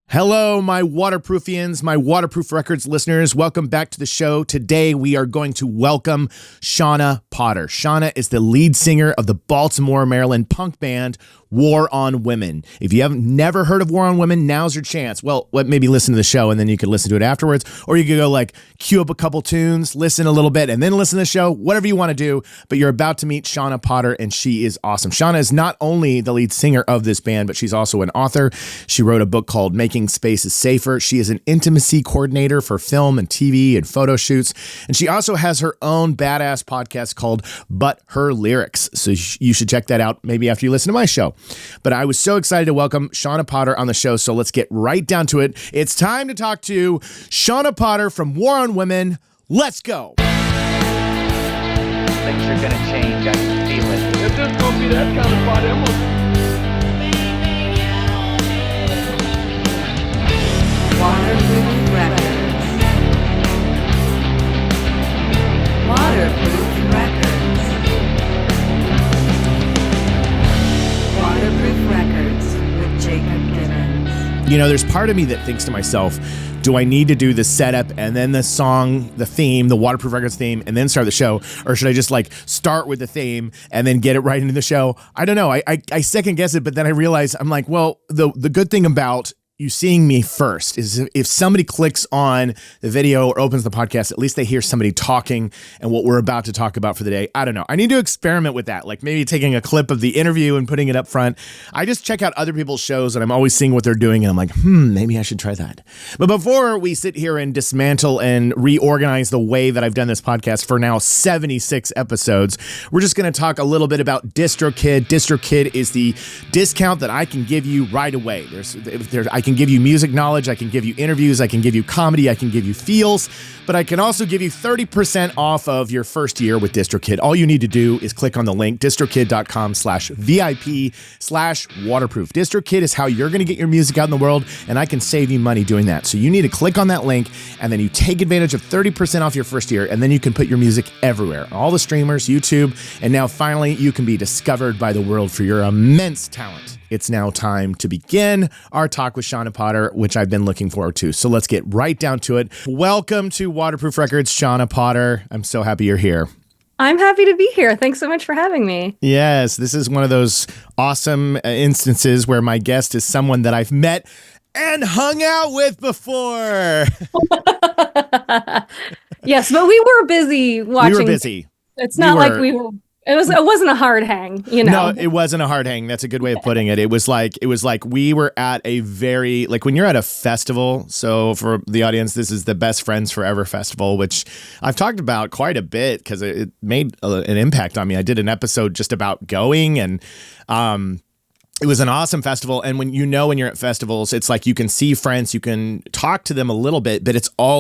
Hello, my Waterproofians, my Waterproof Records listeners. Welcome back to the show. Today, we are going to welcome Shawna Potter. Shawna is the lead singer of the Baltimore, Maryland punk band War on Women. If you haven't never heard of War on Women, now's your chance. Well, maybe listen to the show and then you could listen to it afterwards. Or you could go cue up a couple tunes, listen a little bit, and then listen to the show, whatever you want to do. But you're about to meet Shawna Potter, and she is awesome. Shawna is not only the lead singer of this band, but she's also an author. She wrote a book called Making Spaces Safer. She is an intimacy coordinator for film and TV and photo shoots. And she also has her own badass podcast called But Her Lyrics. So you should check that out maybe after you listen to my show. But I was so excited to welcome Shawna Potter on the show, so let's get right down to it. It's time to talk to Shawna Potter from War on Women. Let's go. Things are going to change. I can feel it. If this going to be that kind of party, I'm going Waterproof Records. Waterproof Records with Jacob Gibbons. You know, there's part of me that thinks to myself, do I need to do the setup and then the song, the theme, the Waterproof Records theme, and then start the show? Or should I just start with the theme and then get it right into the show? I don't know. I second guess it, but then I realize I'm like, well, the good thing about you seeing me first is if somebody clicks on the video or opens the podcast, at least they hear somebody talking and what we're about to talk about for the day. I don't know. I need to experiment with that. Maybe taking a clip of the interview and putting it up front. I just check out other people's shows and I'm always seeing what they're doing. And I'm like, maybe I should try that. But before we sit here and dismantle and reorganize the way that I've done this podcast for now 76 episodes, we're just going to talk a little bit about DistroKid. DistroKid is the discount that I can give you right away. I can give you music knowledge, I can give you interviews, I can give you comedy, I can give you feels, but I can also give you 30% off of your first year with DistroKid. All you need to do is click on the link, distrokid.com/VIP/waterproof. DistroKid is how you're going to get your music out in the world, and I can save you money doing that. So you need to click on that link, and then you take advantage of 30% off your first year, and then you can put your music everywhere. All the streamers, YouTube, and now finally you can be discovered by the world for your immense talent. It's now time to begin our talk with Shawna Potter, which I've been looking forward to. So let's get right down to it. Welcome to Waterproof Records, Shawna Potter. I'm so happy you're here. I'm happy to be here. Thanks so much for having me. Yes, this is one of those awesome instances where my guest is someone that I've met and hung out with before. Yes, but we were busy watching. We were busy. It's not like we were. It wasn't a hard hang, you know. No, it wasn't a hard hang. That's a good way of putting it. It was like we were at a very, when you're at a festival. So for the audience, this is the Best Friends Forever Festival, which I've talked about quite a bit because it made an impact on me. I did an episode just about going, and it was an awesome festival. And when you're at festivals, it's like you can see friends, you can talk to them a little bit, but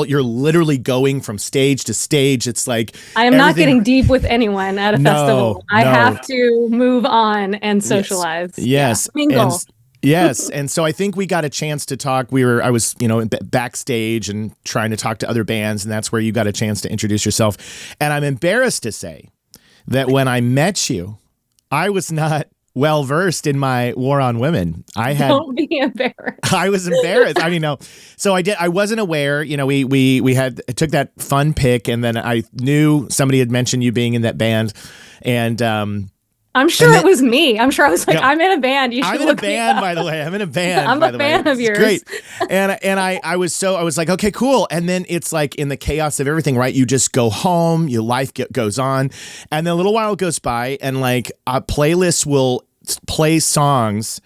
you're literally going from stage to stage. It's like I am not getting deep with anyone at a festival. I have to move on and socialize. Yes. Yeah. Mingle. Yes. And so I think we got a chance to talk. I was, backstage and trying to talk to other bands, and that's where you got a chance to introduce yourself. And I'm embarrassed to say that when I met you, I was not well-versed in my War on Women. Don't be embarrassed. I was embarrassed. So I wasn't aware, we took that fun pic, and then I knew somebody had mentioned you being in that band, and I'm sure it was me. I'm sure I was like, I'm in a band. You should I'm in a band, by the way. I'm in a band. I'm a fan of yours. Great. And I was like, okay, cool. And then it's like in the chaos of everything, right? You just go home, your life goes on, and then a little while goes by, and a playlist will play songs.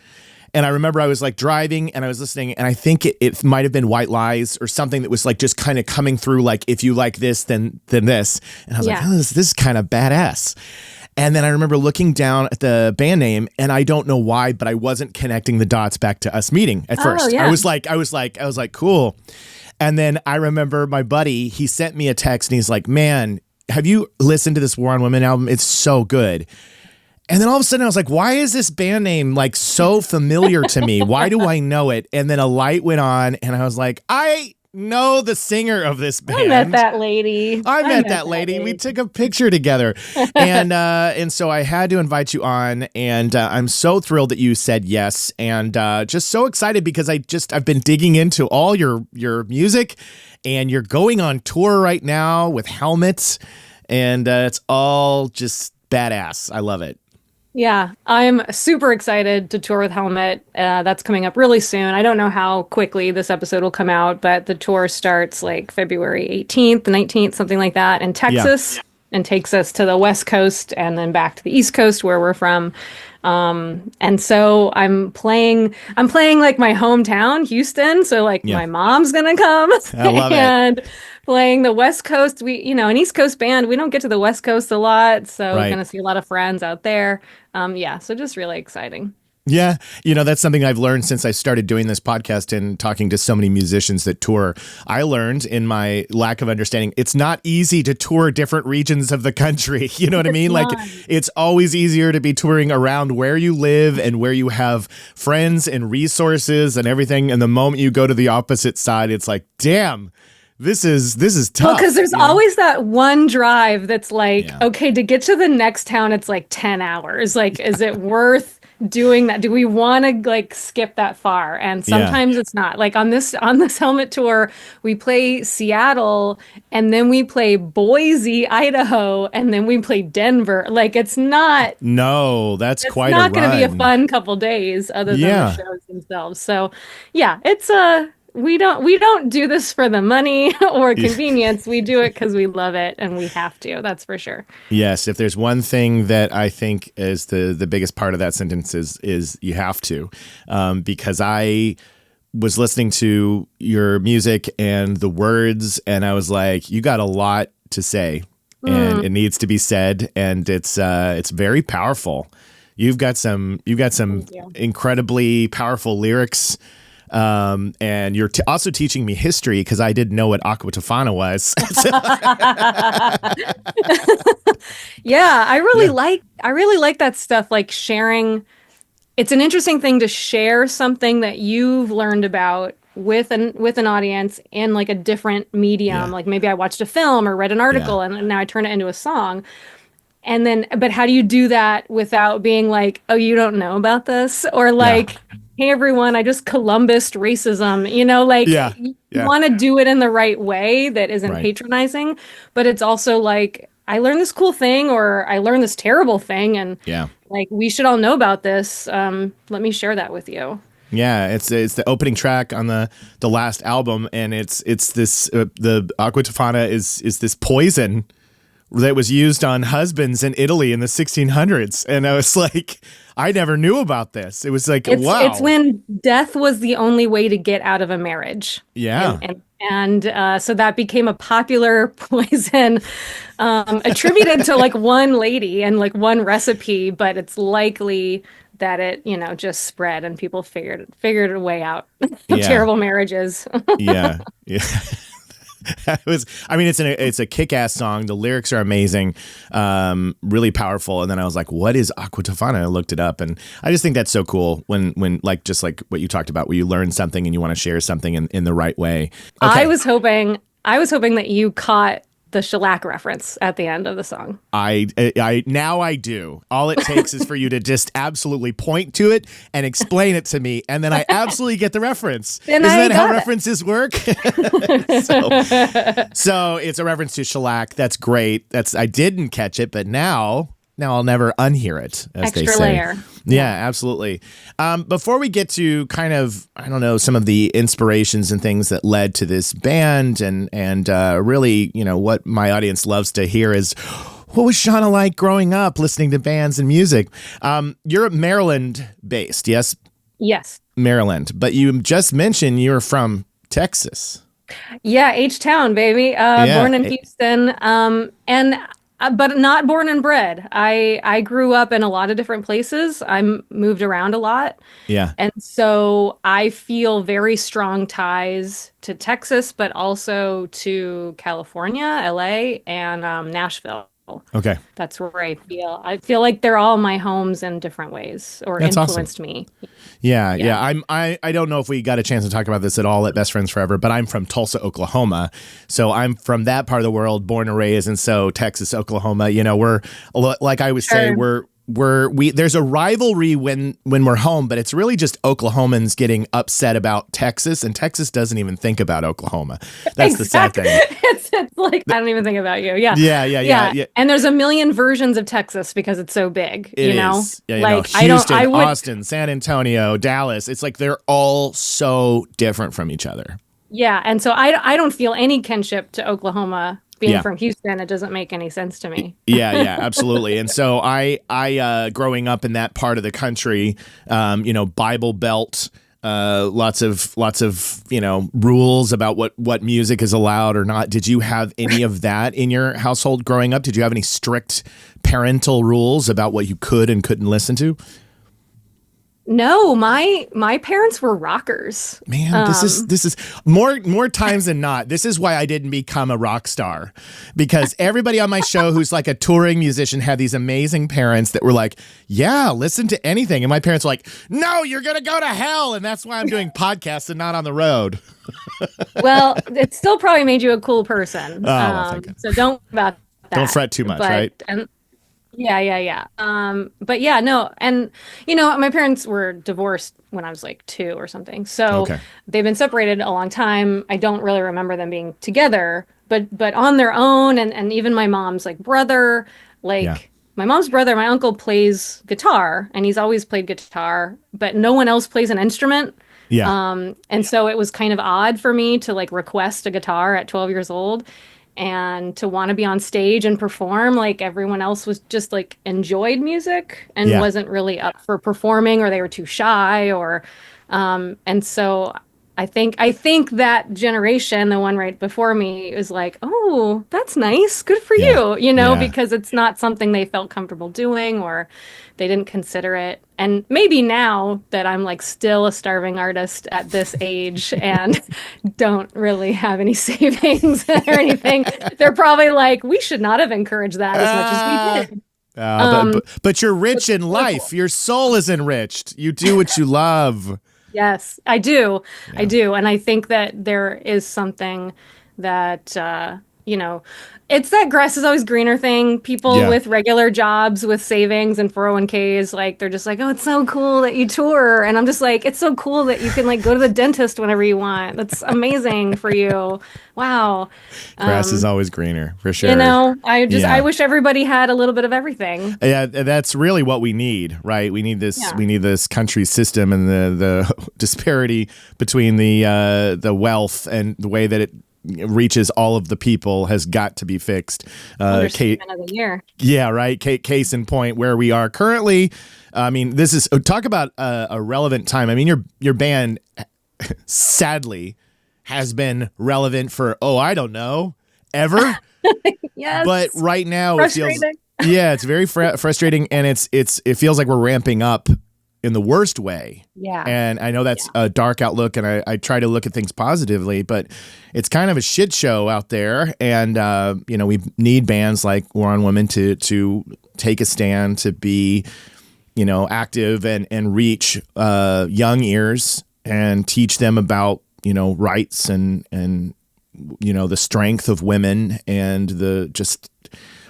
And I remember I was driving and I was listening, and I think it might have been White Lies or something that was just kind of coming through, if you like this, then this. And I was like, oh, this is kind of badass. And then I remember looking down at the band name, and I don't know why, but I wasn't connecting the dots back to us meeting at first. Yeah. I was like, cool. And then I remember my buddy, he sent me a text and he's like, man, have you listened to this War on Women album? It's so good. And then all of a sudden I was like, why is this band name so familiar to me? Why do I know it? And then a light went on and I was like, I know the singer of this band. I met that lady. I met that lady. We took a picture together, and so I had to invite you on, and I'm so thrilled that you said yes, and just so excited because I've been digging into all your music, and you're going on tour right now with Helmet, and it's all just badass. I love it. Yeah, I'm super excited to tour with Helmet. That's coming up really soon. I don't know how quickly this episode will come out, but the tour starts like February 18th, 19th, something like that in Texas, and takes us to the West Coast and then back to the East Coast where we're from. And so I'm playing like my hometown, Houston. So like my mom's gonna come I love and playing the West Coast. An East Coast band, we don't get to the West Coast a lot. So we're gonna see a lot of friends out there. So just really exciting. Yeah. That's something I've learned since I started doing this podcast and talking to so many musicians that tour. I learned in my lack of understanding, it's not easy to tour different regions of the country. You know what I mean? Like, it's always easier to be touring around where you live and where you have friends and resources and everything. And the moment you go to the opposite side, it's like, damn. This is tough. Well, because there's always that one drive that's like, okay, to get to the next town, it's like 10 hours. Like, is it worth doing that? Do we want to like skip that far? And sometimes it's not. Like on this Helmet tour, we play Seattle and then we play Boise, Idaho, and then we play Denver. Like it's not. No, that's quite a run. It's not going to be a fun couple days other than the shows themselves. So yeah, it's we don't do this for the money or convenience. We do it because we love it and we have to. That's for sure. Yes, if there's one thing that I think is the biggest part of that sentence is you have to, because I was listening to your music and the words, and I was like, you got a lot to say, and it needs to be said, and it's very powerful. You've got some incredibly powerful lyrics. And you're also teaching me history because I didn't know what Aqua Tofana was. Yeah, I really like that stuff, like sharing. It's an interesting thing to share something that you've learned about with an audience in like a different medium. Like maybe I watched a film or read an article and now I turn it into a song. And then, but how do you do that without being like, oh, you don't know about this? Or like, hey, everyone, I just Columbused racism, you want to do it in the right way that isn't patronizing, but it's also like, I learned this cool thing or I learned this terrible thing. And like, we should all know about this. Let me share that with you. Yeah, it's the opening track on the last album. And it's this, the Aqua Tofana is this poison that was used on husbands in Italy in the 1600s. And I was like, I never knew about this. It was like, wow. It's when death was the only way to get out of a marriage. Yeah. And so that became a popular poison attributed to like one lady and like one recipe, but it's likely that it, just spread and people figured a way out of terrible marriages. Yeah. It's a kick-ass song. The lyrics are amazing, really powerful. And then I was like, what is Aqua Tofana? I looked it up, and I just think that's so cool when like, just like what you talked about, where you learn something and you want to share something in the right way. Okay. I was hoping that you caught the shellac reference at the end of the song. I now I do. All it takes is for you to just absolutely point to it and explain it to me, and then I absolutely get the reference. Isn't that how references work? So it's a reference to shellac. That's great. I didn't catch it, but now I'll never unhear it, as Extra they say. layer. Yeah, absolutely. Before we get to kind of, I don't know, some of the inspirations and things that led to this band and really, what my audience loves to hear is, what was Shawna like growing up listening to bands and music? You're Maryland based, yes? Yes. Maryland. But you just mentioned you're from Texas. Yeah, H-Town, baby. Born in Houston. But not born and bred. I grew up in a lot of different places. I moved around a lot. Yeah. And so I feel very strong ties to Texas, but also to California, LA, and Nashville. Okay. That's where I feel like they're all my homes in different ways or That's influenced awesome. me. Yeah. I don't know if we got a chance to talk about this at all at Best Friends Forever, but I'm from Tulsa, Oklahoma. So I'm from that part of the world, born and raised. And so Texas, Oklahoma, we're, like I would say, there's a rivalry when we're home, but it's really just Oklahomans getting upset about Texas, and Texas doesn't even think about Oklahoma. That's the sad thing. It's like, I don't even think about you. Yeah. Yeah. And there's a million versions of Texas because it's so big, It you know? is. Yeah, like Houston, Austin, San Antonio, Dallas. It's like they're all so different from each other. Yeah. And so I don't feel any kinship to Oklahoma. Being Yeah. from Houston, it doesn't make any sense to me. Yeah, absolutely. And so I growing up in that part of the country, Bible Belt, lots of rules about what music is allowed or not. Did you have any of that in your household growing up? Did you have any strict parental rules about what you could and couldn't listen to? No, my parents were rockers. Man, this is more times than not. This is why I didn't become a rock star, because everybody on my show who's like a touring musician had these amazing parents that were like, yeah, listen to anything. And my parents were like, no, you're going to go to hell. And that's why I'm doing podcasts and not on the road. Well, it still probably made you a cool person. Thank you. So don't about that. Don't fret too much, right? And yeah. But yeah, no. And, my parents were divorced when I was like 2 or something. So Okay. they've been separated a long time. I don't really remember them being together, but on their own. And even my mom's like brother, my mom's brother, my uncle plays guitar, and he's always played guitar, but no one else plays an instrument. Yeah. And so it was kind of odd for me to like request a guitar at 12 years old and to want to be on stage and perform. Like everyone else was just like enjoyed music and Yeah. wasn't really up for performing, or they were too shy, or and so I think that generation, the one right before me, is like, oh, that's nice, good for Yeah. you, Yeah. because it's not something they felt comfortable doing, or they didn't consider it. And maybe now that I'm like still a starving artist at this age and don't really have any savings or anything, they're probably like, we should not have encouraged that as much as we did. But you're rich in life. Your soul is enriched. You do what you love. Yes, I do. I do. And I think that there is something that, it's that grass is always greener thing. People with regular jobs with savings and 401ks, like, they're just like, oh, it's so cool that you tour. And I'm just like, it's so cool that you can like go to the dentist whenever you want. That's amazing for you. Wow. Grass is always greener, for sure. I wish everybody had a little bit of everything. Yeah, that's really what we need, right? We need this. Yeah. We need this country system, and the disparity between the wealth and the way that it reaches all of the people has got to be fixed. Understatement of the year. Yeah, right. Case in point, where we are currently. I mean, this is talk about a relevant time. I mean, your band, sadly, has been relevant for I don't know, ever. Yes. But right now it feels it's very frustrating, and it feels like we're ramping up in the worst way. Yeah. And I know that's a dark outlook, and I try to look at things positively, but it's kind of a shit show out there. And, we need bands like War on Women to take a stand, to be, active and reach young ears and teach them about, rights and the strength of women, and the just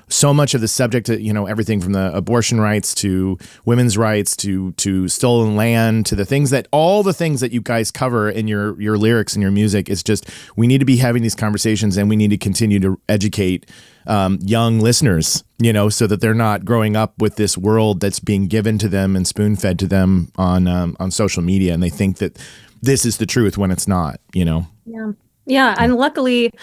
so much of the subject, everything from the abortion rights to women's rights to stolen land, to all the things that you guys cover in your lyrics and your music. It's just, we need to be having these conversations, and we need to continue to educate young listeners, so that they're not growing up with this world that's being given to them and spoon-fed to them on social media, and they think that this is the truth when it's not, Yeah. Yeah. And luckily,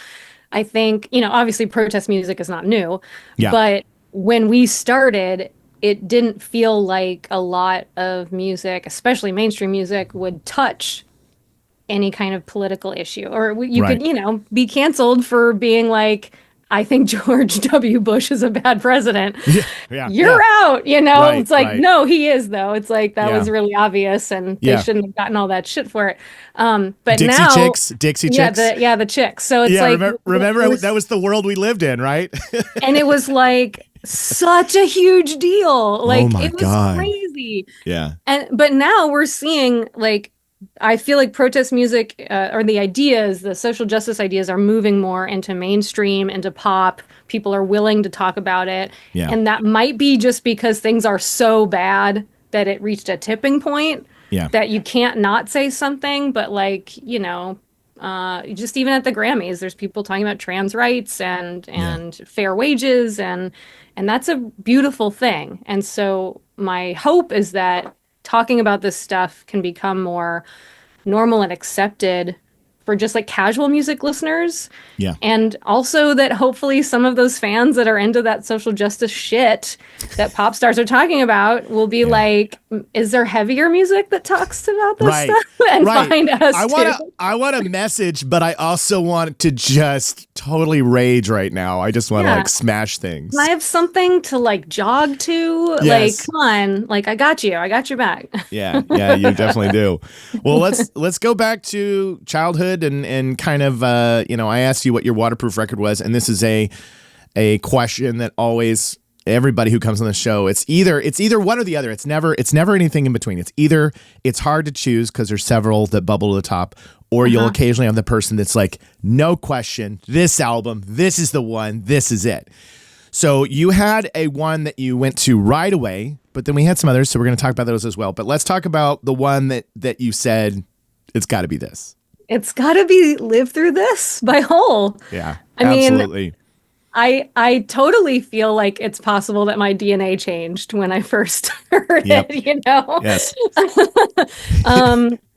I think, obviously protest music is not new, but when we started, it didn't feel like a lot of music, especially mainstream music, would touch any kind of political issue, or you could, be canceled for being like, I think George W. Bush is a bad president. You're out, Right, it's like, right. no, he is though. It's like, that was really obvious, and they shouldn't have gotten all that shit for it. But Dixie now, Chicks. the chicks. So it's like, remember that was the world we lived in, right? and it was like, such a huge deal. Oh Like my it was God. crazy. Yeah. But now we're seeing like I feel like protest music or the ideas, the social justice ideas are moving more into mainstream, into pop. People are willing to talk about it. Yeah. And that might be just because things are so bad that it reached a tipping point Yeah. that you can't not say something. But like, just even at the Grammys, there's people talking about trans rights Yeah. and fair wages and that's a beautiful thing. And so my hope is that talking about this stuff can become more normal and accepted for just like casual music listeners. Yeah. And also that hopefully some of those fans that are into that social justice shit that pop stars are talking about will be Yeah. like, is there heavier music that talks about this Right. stuff? And Right. find us I too. want to message, but I also want to just totally rage right now. I just want to Yeah. like smash things. And I have something to like jog to. Like, Yes. come on. Like, I got you. I got your back. Yeah, yeah, you definitely do. Well, let's go back to childhood and kind of I asked you what your waterproof record was, and this is a question that always everybody who comes on the show, it's either one or the other. It's never anything in between. It's either it's hard to choose because there's several that bubble to the top, or you'll occasionally have the person that's like, no question, this album, this is the one, this is it. So you had a one that you went to right away, but then we had some others, so we're going to talk about those as well. But let's talk about the one that you said it's got to be this. It's got to be Live Through This by Hole. Yeah, I mean, absolutely. I totally feel like it's possible that my DNA changed when I first heard Yep. it, you know? Yes.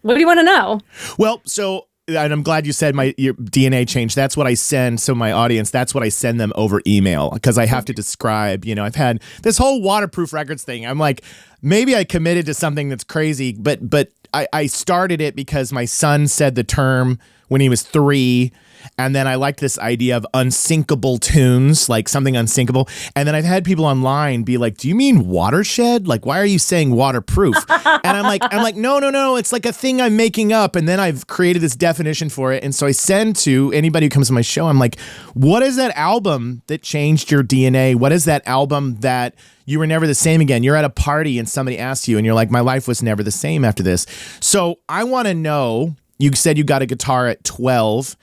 What do you want to know? Well, so and I'm glad you said your DNA changed. That's what I send. So my audience, that's what I send them over email because I have to describe, I've had this whole waterproof records thing. I'm like, maybe I committed to something that's crazy, but I started it because my son said the term when he was 3. And then I liked this idea of unsinkable tunes, like something unsinkable. And then I've had people online be like, do you mean watershed? Like, why are you saying waterproof? And I'm like, no. It's like a thing I'm making up. And then I've created this definition for it. And so I send to anybody who comes to my show, I'm like, what is that album that changed your DNA? What is that album that you were never the same again? You're at a party and somebody asks you and you're like, my life was never the same after this. So I want to know, you said you got a guitar at 12.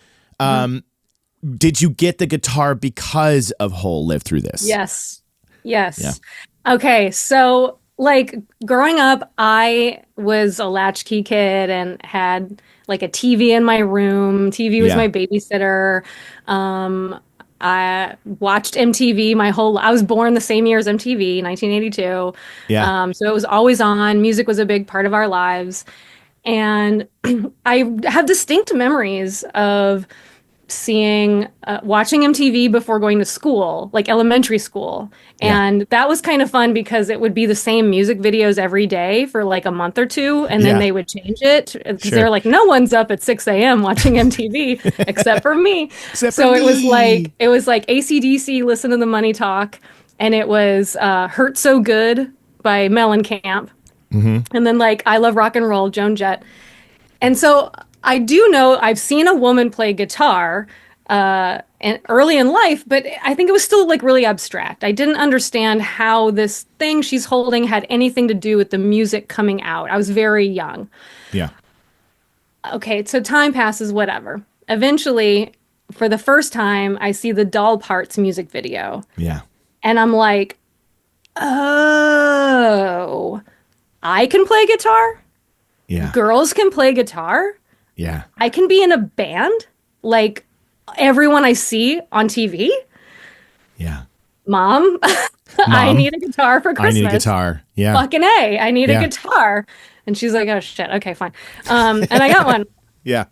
Did you get the guitar because of Hole Live Through This? Yes. Yeah. Okay, so like growing up, I was a latchkey kid and had like a TV in my room. TV was Yeah. my babysitter. I watched MTV I was born the same year as MTV, 1982. Yeah. So it was always on. Music was a big part of our lives. And I have distinct memories of watching MTV before going to school, like elementary school. And that was kind of fun because it would be the same music videos every day for like a month or two. And then they would change it because Sure. they're like, no one's up at 6 a.m. watching MTV except for me. Except so for it was me. like AC/DC, Listen to the Money Talk. And it was Hurt So Good by Mellencamp. And then like I Love Rock and Roll, Joan Jett. And so I do know I've seen a woman play guitar and early in life, but I think it was still like really abstract. I didn't understand how this thing she's holding had anything to do with the music coming out. I was very young. Yeah. Okay, so time passes, whatever. Eventually, for the first time, I see the Doll Parts music video. Yeah. And I'm like, oh, I can play guitar? Yeah. Girls can play guitar? Yeah. I can be in a band like everyone I see on TV. Yeah. Mom, I need a guitar for Christmas. I need a guitar. Yeah. Fucking A, I need Yeah. a guitar. And she's like, oh shit, okay, fine. And I got one. Yeah.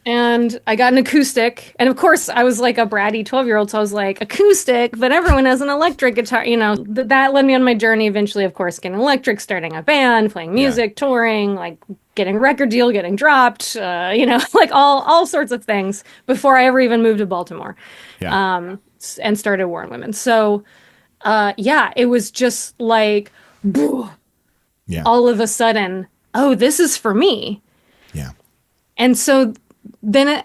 And I got an acoustic. And of course, I was like a bratty 12-year-old. So I was like, acoustic, but everyone has an electric guitar. That led me on my journey eventually, of course, getting electric, starting a band, playing music, touring, like getting a record deal, getting dropped, like all sorts of things before I ever even moved to Baltimore Yeah. and started War and Women. So, it was just like, Yeah. all of a sudden, oh, this is for me. Yeah. And so then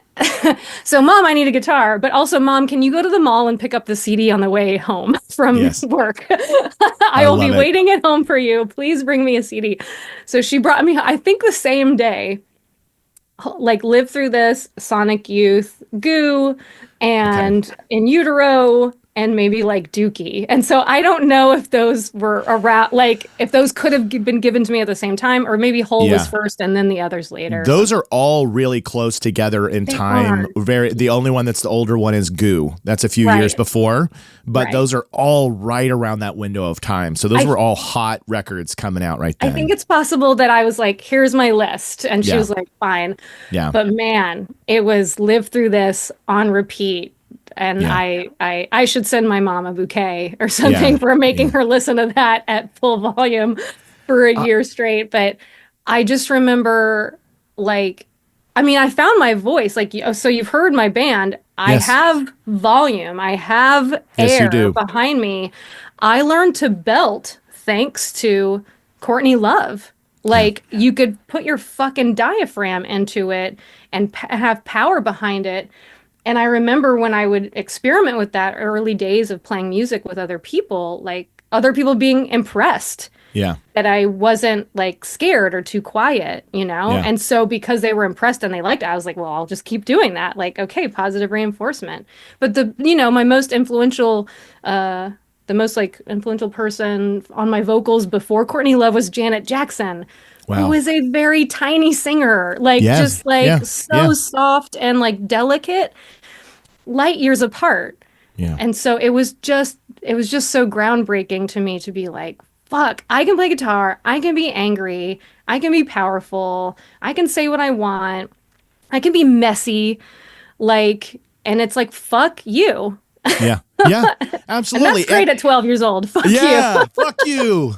so mom, I need a guitar, but also mom, can you go to the mall and pick up the CD on the way home from Yes. work? I will be love it. waiting at home for you. Please bring me a CD. So she brought me, I think the same day, like Live Through This, Sonic Youth, Goo, and In Utero, and maybe like Dookie. And so I don't know if those were around, like if those could have been given to me at the same time, or maybe Hole was Yeah. first and then the others later. Those are all really close together in time. The only one that's the older one is Goo. That's a few years before, but those are all right around that window of time. So those were all hot records coming out right then. I think it's possible that I was like, here's my list. And she was like, fine. Yeah. But man, it was Live Through This on repeat. And I should send my mom a bouquet or something for making her listen to that at full volume for a year straight. But I just remember, like, I mean, I found my voice. Like, so you've heard my band. I have volume. I have air behind me. I learned to belt thanks to Courtney Love. Like, you could put your fucking diaphragm into it and have power behind it. And I remember when I would experiment with that early days of playing music with other people, like other people being impressed that I wasn't like scared or too quiet, you know? Yeah. And so because they were impressed and they liked it, I was like, well, I'll just keep doing that. Like, okay, positive reinforcement. But my most influential, the most like influential person on my vocals before Courtney Love was Janet Jackson. Wow. Who is a very tiny singer, like just like so soft and like delicate, light years apart. Yeah. And so it was just so groundbreaking to me to be like, fuck, I can play guitar, I can be angry, I can be powerful, I can say what I want, I can be messy, like, and it's like, fuck you. Yeah. Yeah. Absolutely. And that's great at 12 years old. Fuck you. Fuck you.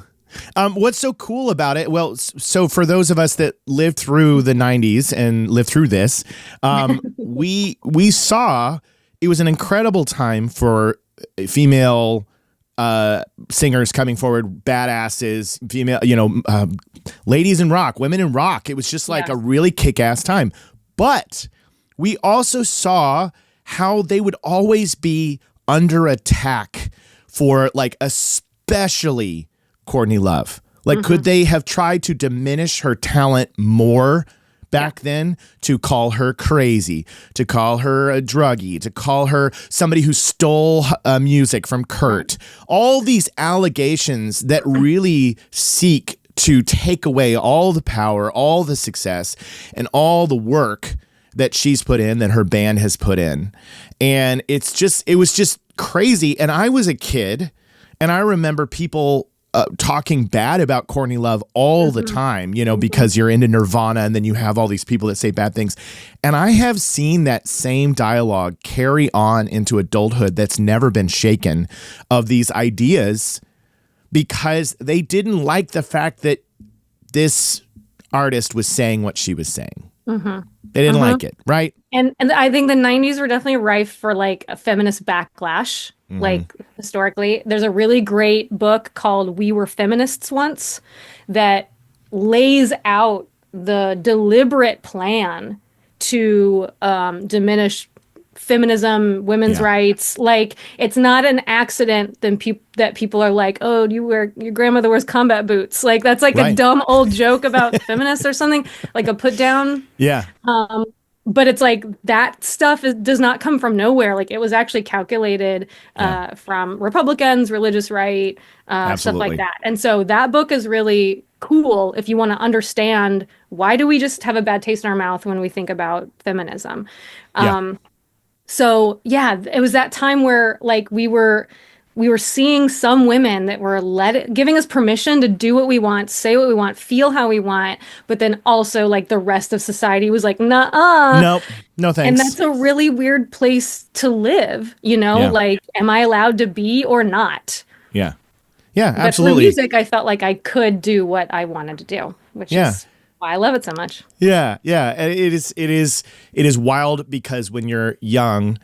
What's so cool about it? Well, so for those of us that lived through the 90s and lived through this, we saw it was an incredible time for female singers coming forward, badasses, female, ladies in rock, women in rock. It was just like a really kick-ass time. But we also saw how they would always be under attack for like especially Courtney Love. Like, could they have tried to diminish her talent more back then, to call her crazy, to call her a druggie, to call her somebody who stole music from Kurt? All these allegations that really seek to take away all the power, all the success, and all the work that she's put in, that her band has put in. And it was just crazy. And I was a kid, and I remember people talking bad about Courtney Love all the time, because you're into Nirvana and then you have all these people that say bad things. And I have seen that same dialogue carry on into adulthood that's never been shaken, of these ideas, because they didn't like the fact that this artist was saying what she was saying. They didn't like it, right? And I think the 90s were definitely rife for like a feminist backlash. Like historically, there's a really great book called We Were Feminists Once that lays out the deliberate plan to diminish feminism, women's rights. Like, it's not an accident that people are like, oh, your grandmother wears combat boots. Like, that's like a dumb old joke about feminists or something, like a put down. Yeah. But it's like that stuff does not come from nowhere. Like, it was actually calculated from Republicans, religious right, stuff like that. And so that book is really cool if you want to understand why do we just have a bad taste in our mouth when we think about feminism. So yeah, it was that time where like we were seeing some women that were giving us permission to do what we want, say what we want, feel how we want, but then also like the rest of society was like, nah, nope, no thanks. And that's a really weird place to live, like, am I allowed to be or not? Yeah, but absolutely. For music, I felt like I could do what I wanted to do, which is why I love it so much. Yeah. And it is wild, because when you're young,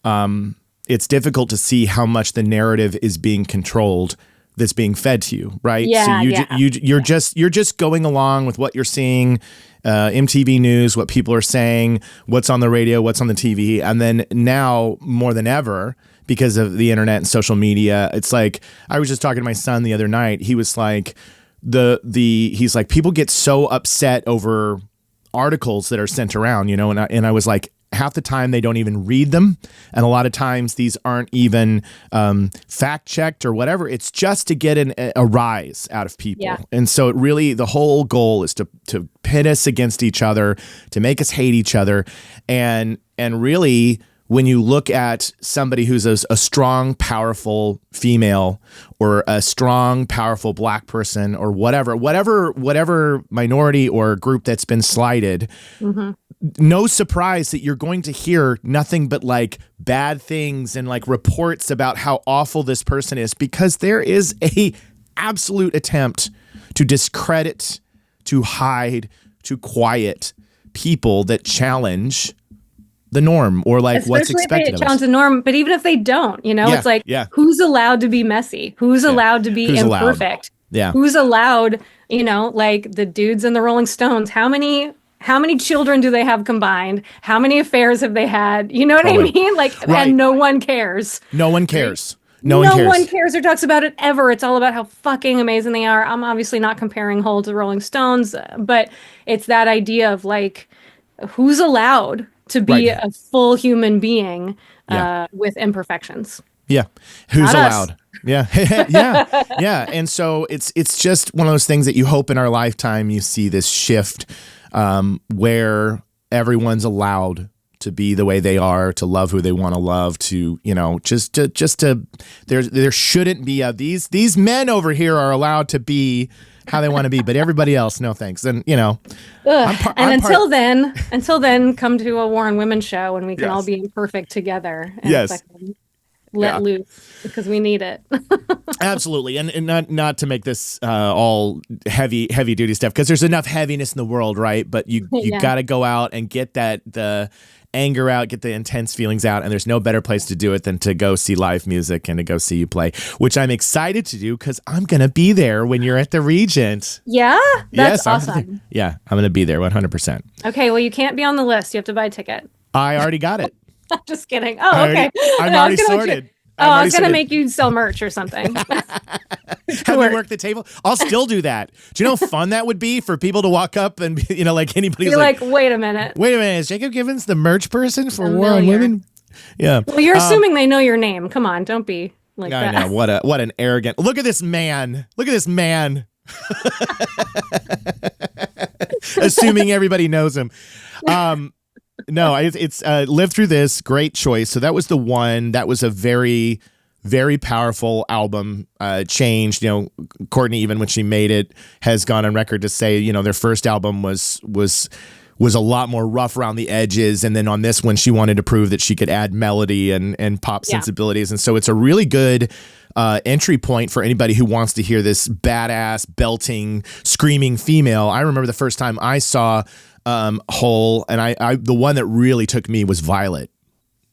it's difficult to see how much the narrative is being controlled that's being fed to you, right? Yeah, so you're just going along with what you're seeing, MTV News, what people are saying, what's on the radio, what's on the TV. And then now more than ever, because of the internet and social media, it's like, I was just talking to my son the other night. He was like, he's like, people get so upset over articles that are sent around, and I was like, half the time they don't even read them. And a lot of times these aren't even fact checked or whatever. It's just to get a rise out of people. Yeah. And so the whole goal is to pit us against each other, to make us hate each other. And really, when you look at somebody who's a strong, powerful female or a strong, powerful black person or whatever minority or group that's been slighted, no surprise that you're going to hear nothing but like bad things and like reports about how awful this person is, because there is a absolute attempt to discredit, to hide, to quiet people that challenge the norm or like what's expected of us. Challenge the norm, but even if they don't, it's like, who's allowed to be messy? Who's allowed to be imperfect? Yeah. Who's allowed, like the dudes in the Rolling Stones, how many children do they have combined? How many affairs have they had? You know what I mean? Like, right. And no one cares. No one cares. No one cares or talks about it ever. It's all about how fucking amazing they are. I'm obviously not comparing Hole to Rolling Stones, but it's that idea of like, who's allowed to be a full human being with imperfections? Yeah. Who's Not allowed? us. Yeah. Yeah. And so it's just one of those things that you hope in our lifetime you see this shift where everyone's allowed to be the way they are, to love who they want to love, to, just to there shouldn't be these men over here are allowed to be how they want to be, but everybody else, no thanks. And until then, come to a War on Women show and we can all be imperfect together. And let loose, because we need it. Absolutely. And not to make this all heavy duty stuff, because there's enough heaviness in the world, right? But you got to go out and get the anger out, get the intense feelings out, and there's no better place to do it than to go see live music and to go see you play, which I'm excited to do because I'm going to be there when you're at the Regent. Yeah? That's awesome. I'm going to be there 100%. Okay, well, you can't be on the list. You have to buy a ticket. I already got it. I'm just kidding. Oh, okay. I'm already sorted. I was going to make you sell merch or something. Have me work the table? I'll still do that. Do you know how fun that would be for people to walk up and, like anybody's like, wait a minute. Is Jacob Givens the merch person for War on Women? Yeah. Well, you're assuming they know your name. Come on, don't be like that. I know. What an arrogant. Look at this man. Assuming everybody knows him. No, it's Live Through This, great choice. So that was the one. That was a very, very powerful album. Changed, Courtney, even when she made it, has gone on record to say, their first album was a lot more rough around the edges, and then on this one, she wanted to prove that she could add melody and pop sensibilities, and so it's a really good entry point for anybody who wants to hear this badass, belting, screaming female. I remember the first time I saw Hole, and I the one that really took me was Violet.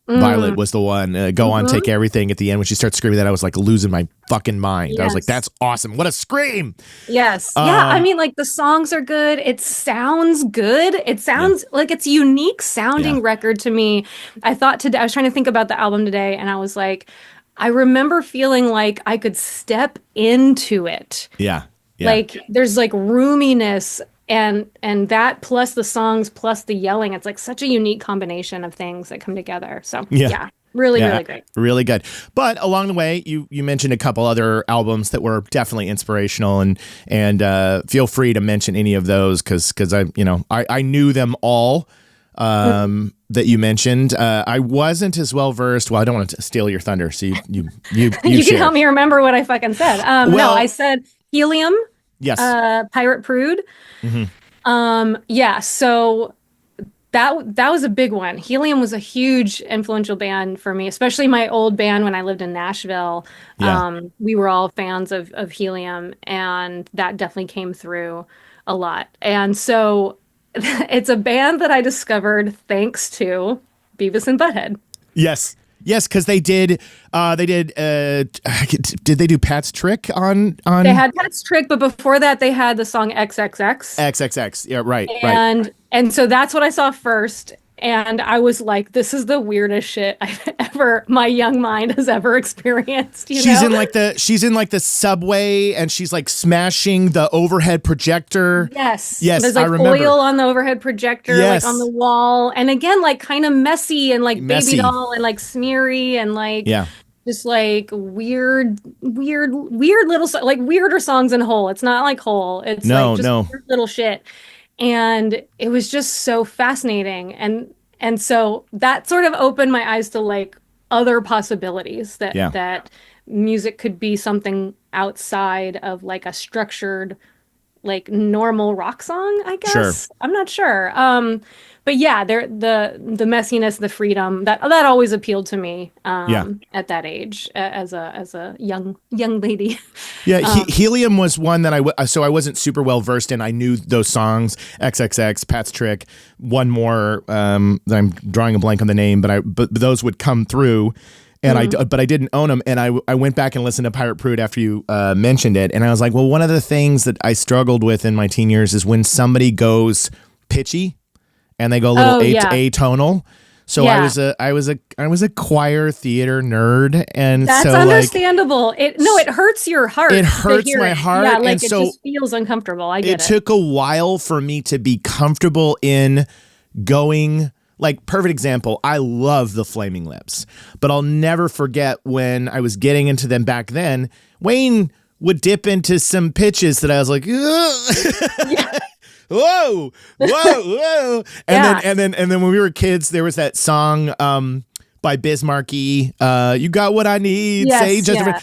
Violet was the one. Go on, take everything at the end when she starts screaming that. I was like losing my fucking mind. Yes. I was like, that's awesome. What a scream. Yes. Yeah. I mean, like the songs are good. It sounds good. It sounds like it's a unique sounding record to me. I was trying to think about the album today and I was like, I remember feeling like I could step into it. Yeah. Like there's like roominess and that plus the songs plus the yelling, it's like such a unique combination of things that come together. So really great, really good. But along the way, you mentioned a couple other albums that were definitely inspirational, and feel free to mention any of those because I knew them all. That you mentioned, I wasn't as well versed. Well, I don't want to steal your thunder, so you can help me remember what I fucking said. No, I said Helium. Yes. Pirate Prude. So that was a big one. Helium was a huge influential band for me, especially my old band when I lived in Nashville. We were all fans of Helium, and that definitely came through a lot. And so it's a band that I discovered thanks to Beavis and Butthead. Yes. Yes, because did they do Pat's Trick on They had Pat's Trick, but before that they had the song XXX. XXX? Yeah, right. And so that's what I saw first. And I was like, this is the weirdest shit my young mind has ever experienced. She's in like the subway and she's like smashing the overhead projector. Yes. Yes, there's like I remember. oil on the overhead projector, Yes. like on the wall. And again, like kind of messy and like Messy. baby doll and like smeary and like just like weird little like weirder songs in Whole. It's not like Whole. It's like just weird little shit. And it was just so fascinating. And so that sort of opened my eyes to like other possibilities that music could be something outside of like a structured, like normal rock song, I guess. Sure. I'm not sure. But yeah, the messiness, the freedom that always appealed to me at that age as a young lady. Yeah, Helium was one that I wasn't super well versed in. I knew those songs, XXX, Pat's Trick, one more that I'm drawing a blank on the name, but those would come through. And I didn't own them, and I went back and listened to Pirate Prude after you mentioned it, and I was like, well, one of the things that I struggled with in my teen years is when somebody goes pitchy, and they go a little atonal. So I was a choir theater nerd, and that's so understandable. It hurts your heart. It hurts my heart. Yeah, like and it so just feels uncomfortable. I get it. It took a while for me to be comfortable in going. Like, perfect example, I love the Flaming Lips, but I'll never forget when I was getting into them back then, Wayne would dip into some pitches that I was like, whoa. And then when we were kids, there was that song by Biz Markie, You Got What I Need, Say Just a Friend.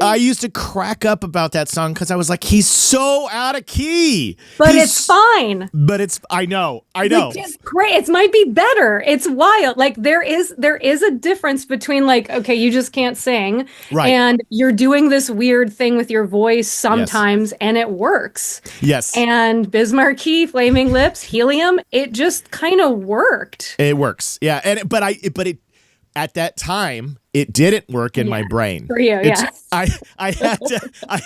I used to crack up about that song because I was like, he's so out of key. But it's fine. But I know. It's great. It might be better. It's wild. Like there is a difference between like, okay, you just can't sing. Right. And you're doing this weird thing with your voice sometimes and it works. Yes. And Biz Markie, Flaming Lips, Helium, it just kind of worked. It works. Yeah. But it at that time, it didn't work in my brain. For you, I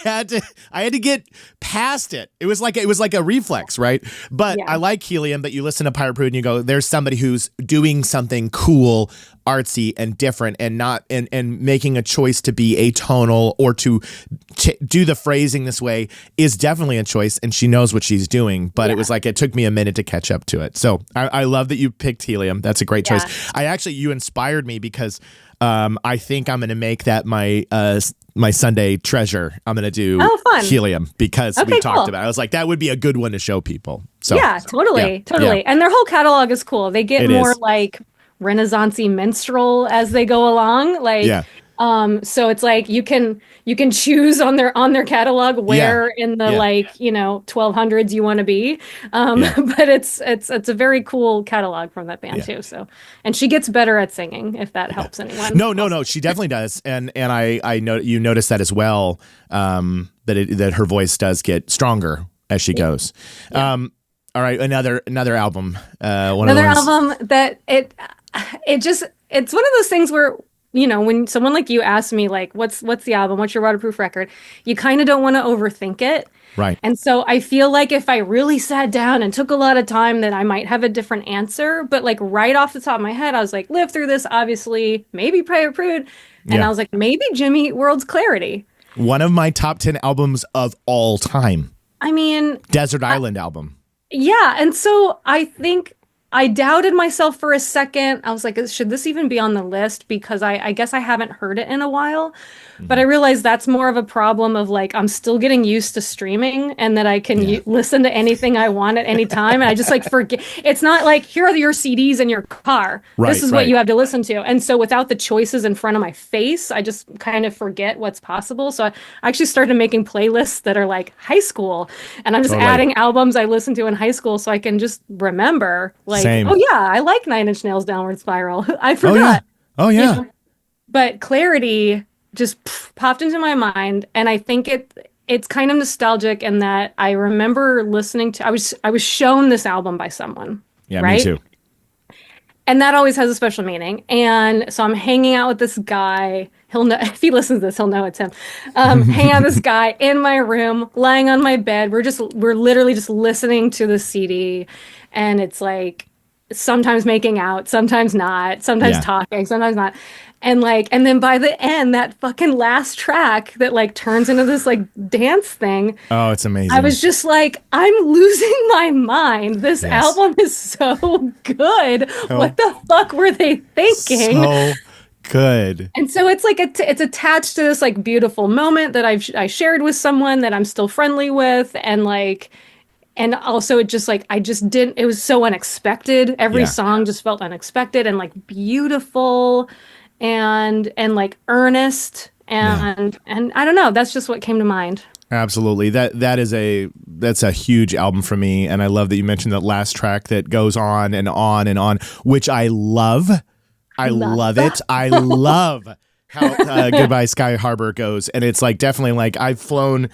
had to get past it. It was like a reflex, right? But I like Helium, but you listen to Pirate Prude and you go, there's somebody who's doing something cool, artsy, and different, and not and making a choice to be atonal or to do the phrasing this way is definitely a choice, and she knows what she's doing. But it was like it took me a minute to catch up to it. So I love that you picked Helium. That's a great choice. You inspired me because I think I'm going to make that my Sunday treasure. I'm going to do Helium because we talked about it. I was like, that would be a good one to show people. So totally. Yeah. And their whole catalog is cool. They get more like Renaissance-y minstrel as they go along. Like, so it's like you can choose on their catalog where in the 1200s you want to be. But it's a very cool catalog from that band too. So, and she gets better at singing if that helps anyone. No, she definitely does. And I know you notice that as well. That her voice does get stronger as she goes. All right, another album. Another album that it's one of those things where, you know, when someone like you asks me like, what's the album? What's your waterproof record? You kind of don't want to overthink it. Right. And so I feel like if I really sat down and took a lot of time, then I might have a different answer. But like right off the top of my head, I was like, Live Through This, obviously, maybe Pirate Prude. And I was like, maybe Jimmy Eat World's Clarity. One of my top 10 albums of all time. I mean, Desert Island album. Yeah. And so I think I doubted myself for a second. I was like, should this even be on the list? Because I guess I haven't heard it in a while. But I realized that's more of a problem of like, I'm still getting used to streaming and that I can listen to anything I want at any time. And I just like forget. It's not like, here are your CDs in your car. This is what you have to listen to. And so without the choices in front of my face, I just kind of forget what's possible. So I actually started making playlists that are like high school. And I'm just adding albums I listened to in high school so I can just remember like, oh yeah, I like Nine Inch Nails' Downward Spiral. I forgot. Oh yeah. You know? But Clarity just popped into my mind, and I think it's kind of nostalgic in that I remember listening to I was shown this album by someone. Yeah, right? me too. And that always has a special meaning. And so I'm hanging out with this guy. He'll know if he listens to this, he'll know it's him. Hanging out with this guy in my room, lying on my bed. We're literally just listening to the CD, and it's like sometimes making out, sometimes not, sometimes Yeah. talking, sometimes not. And then by the end, that fucking last track that like turns into this like dance thing. Oh, it's amazing. I was just like, I'm losing my mind. This Yes. album is so good. What the fuck were they thinking? so good. And so it's like it's attached to this like beautiful moment that I shared with someone that I'm still friendly with, and like, and also it just like I just didn't. It was so unexpected. Every Yeah. song just felt unexpected and like beautiful, and like earnest, and I don't know. That's just what came to mind. Absolutely. That's a huge album for me, and I love that you mentioned that last track that goes on and on and on, which I love. I love it. I love how Goodbye Sky Harbor goes, and it's like definitely like I've flown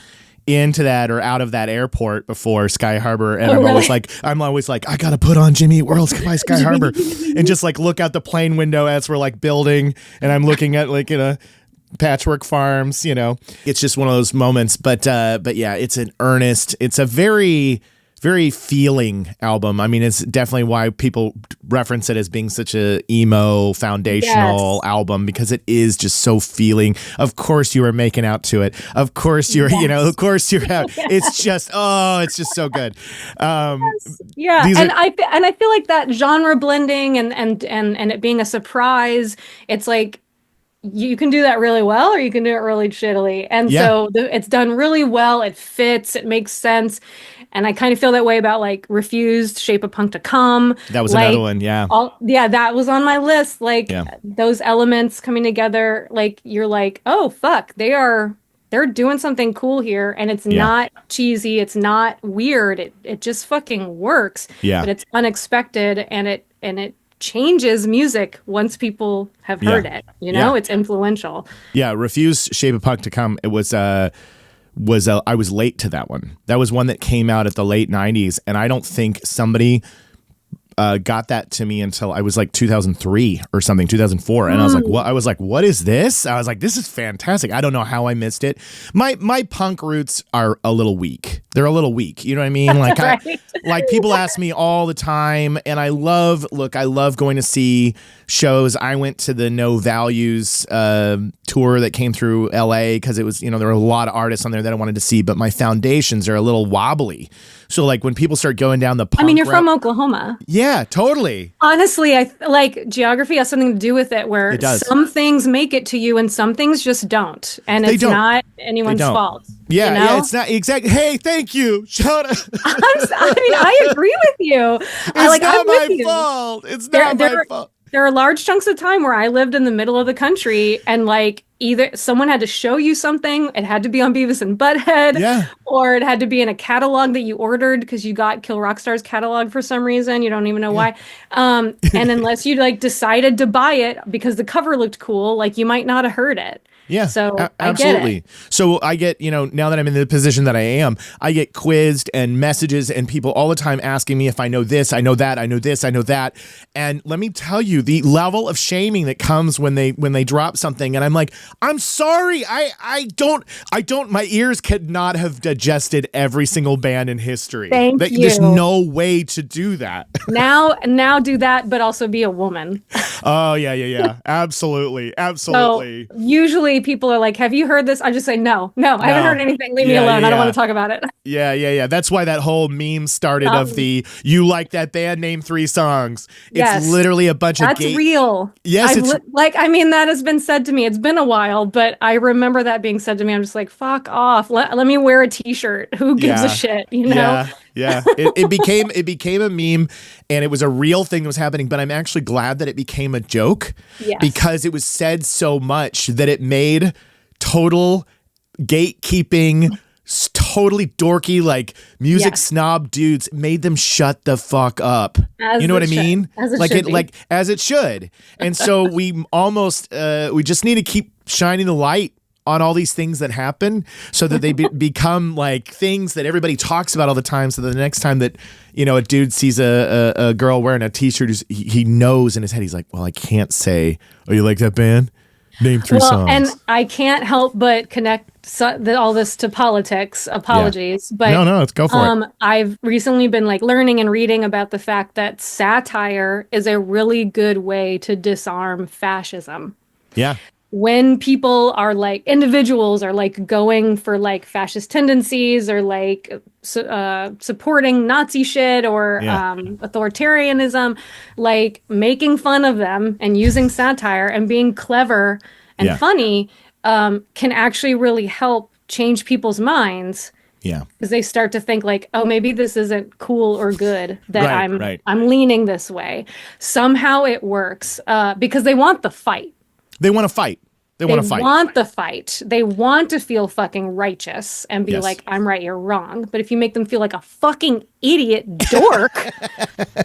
into that or out of that airport before Sky Harbor, and I'm always like I gotta put on Jimmy Eat World's Goodbye Sky Harbor, and just like look out the plane window as we're like building, and I'm looking at like Patchwork Farms, it's just one of those moments. But yeah, it's an earnest, it's a very, very feeling album. I mean, it's definitely why people reference it as being such a emo foundational album, because it is just so feeling. Of course you were making out to it. Of course you're, of course you're out. It's just, it's just so good. Yeah, I feel like that genre blending and it being a surprise, it's like you can do that really well or you can do it really shittily. And so it's done really well. It fits. It makes sense. And I kind of feel that way about like Refused, Shape of Punk to Come. That was like, another one. Yeah. That was on my list. Like those elements coming together, like you're like, oh, fuck, they're doing something cool here. And it's not cheesy. It's not weird. It just fucking works. Yeah. But it's unexpected, and it changes music once people have heard it. It's influential. Yeah, Refuse Shape of Punk to Come. It was I was late to that one. That was one that came out at the late 90s, and I don't think somebody got that to me until I was like 2003 or something, 2004. And I was like, what? I was like, what is this? I was like, this is fantastic. I don't know how I missed it. My punk roots are a little weak. They're a little weak. You know what I mean? Like, Right. like people ask me all the time, and I love going to see shows. I went to the No Values tour that came through LA because it was, there were a lot of artists on there that I wanted to see, but my foundations are a little wobbly. So like when people start going down the punk I mean, you're route, from Oklahoma. yeah, totally. Honestly, I like geography has something to do with it, where It does. some things make it to you and some things just don't. And They it's don't. not anyone's don't. fault. Yeah, you know? yeah, it's not exactly. Hey, thank you, Shawna. I agree with you. It's I'm not with my you. fault. It's not my fault. There are large chunks of time where I lived in the middle of the country, and like either someone had to show you something, it had to be on Beavis and Butthead, or it had to be in a catalog that you ordered because you got Kill Rockstar's catalog for some reason. You don't even know why. And unless you like decided to buy it because the cover looked cool, like you might not have heard it. Yeah, so absolutely. I get it. So I get, now that I'm in the position that I am, I get quizzed and messages and people all the time asking me if I know this, I know that, I know this, I know that. And let me tell you, the level of shaming that comes when they drop something, and I'm like, I'm sorry, I don't. My ears could not have digested every single band in history. Thank you. There's no way to do that. Now do that, but also be a woman. Oh yeah, absolutely. So usually people are like, have you heard this? I just say, no, I haven't heard anything. Leave me alone. I don't want to talk about it. Yeah. That's why that whole meme started of the, you like that band, name 3 songs. It's literally a bunch of That's real. Yes. That has been said to me. It's been a while, but I remember that being said to me. I'm just like, fuck off. Let me wear a t-shirt. Who gives a shit? Yeah. It became a meme, and it was a real thing that was happening, but I'm actually glad that it became a joke because it was said so much that it made total gatekeeping, totally dorky, like music snob dudes, made them shut the fuck up. You know what I mean? As it should. And so we almost we just need to keep shining the light on all these things that happen so that they become like things that everybody talks about all the time. So that the next time that, a dude sees a girl wearing a t-shirt, he knows in his head, he's like, well, I can't say, oh, you like that band? Name 3 songs. And I can't help but connect all this to politics. Apologies. Yeah. But no, let's go for it. I've recently been like learning and reading about the fact that satire is a really good way to disarm fascism. Yeah. When people are like, individuals are like going for like fascist tendencies or like supporting Nazi shit or authoritarianism, like making fun of them and using satire and being clever and funny can actually really help change people's minds. Yeah. Because they start to think like, oh, maybe this isn't cool or good that I'm leaning this way. Somehow it works because they want the fight. They want to fight. They want to fight. They want the fight. They want to feel fucking righteous and be like, I'm right, you're wrong. But if you make them feel like a fucking idiot dork